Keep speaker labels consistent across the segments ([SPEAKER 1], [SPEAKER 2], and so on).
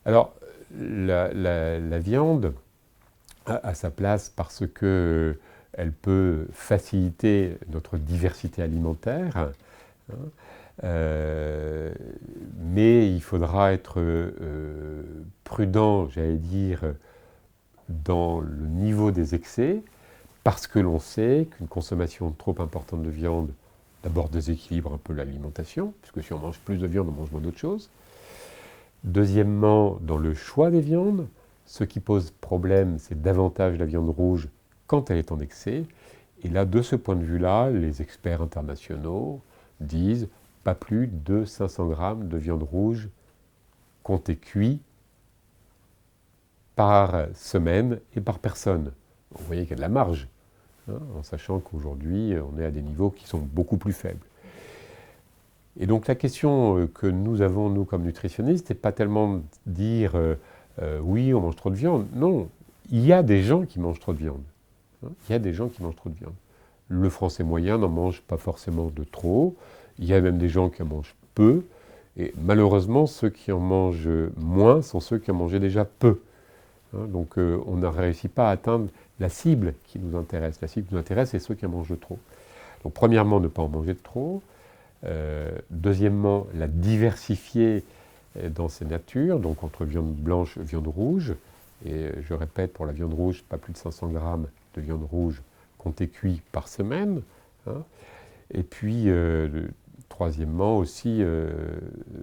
[SPEAKER 1] Alors, la viande a sa place parce que elle peut faciliter notre diversité alimentaire, hein, euh, mais il faudra être prudent, j'allais dire, dans le niveau des excès, parce que l'on sait qu'une consommation trop importante de viande, d'abord déséquilibre un peu l'alimentation, puisque si on mange plus de viande, on mange moins d'autres choses. Deuxièmement, dans le choix des viandes, ce qui pose problème, c'est davantage la viande rouge quand elle est en excès. Et là, de ce point de vue-là, les experts internationaux disent pas plus de 500 grammes de viande rouge compté cuit par semaine et par personne. Vous voyez qu'il y a de la marge, hein, en sachant qu'aujourd'hui, on est à des niveaux qui sont beaucoup plus faibles. Et donc la question que nous avons, nous, comme nutritionnistes, n'est pas tellement de dire oui, on mange trop de viande. Non, il y a des gens qui mangent trop de viande. Hein. Il y a des gens qui mangent trop de viande. Le français moyen n'en mange pas forcément de trop. Il y a même des gens qui en mangent peu. Et malheureusement, ceux qui en mangent moins sont ceux qui en mangeaient déjà peu. Hein. Donc on n'a réussi pas à atteindre la cible qui nous intéresse. La cible qui nous intéresse, c'est ceux qui en mangent trop. Donc premièrement, ne pas en manger de trop. Deuxièmement, la diversifier dans ses natures, donc entre viande blanche et viande rouge. Et je répète, pour la viande rouge, pas plus de 500 grammes de viande rouge compté cuit par semaine. Hein. Et puis, troisièmement aussi,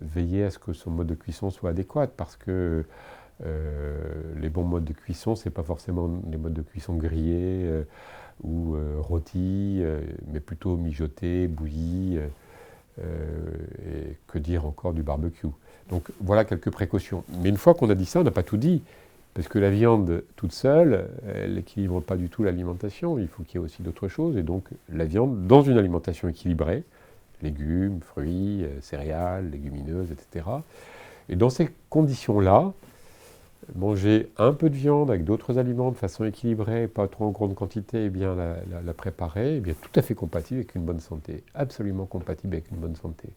[SPEAKER 1] veiller à ce que son mode de cuisson soit adéquat, parce que les bons modes de cuisson, ce n'est pas forcément les modes de cuisson grillés ou rôtis, mais plutôt mijotés, bouillis. Et que dire encore du barbecue. Donc voilà quelques précautions. Mais une fois qu'on a dit ça, on n'a pas tout dit. Parce que la viande toute seule, elle n'équilibre pas du tout l'alimentation. Il faut qu'il y ait aussi d'autres choses. Et donc la viande, dans une alimentation équilibrée, légumes, fruits, céréales, légumineuses, etc. Et dans ces conditions-là, manger un peu de viande avec d'autres aliments de façon équilibrée, pas trop en grande quantité, et bien la préparer, et bien tout à fait compatible avec une bonne santé. Absolument compatible avec une bonne santé.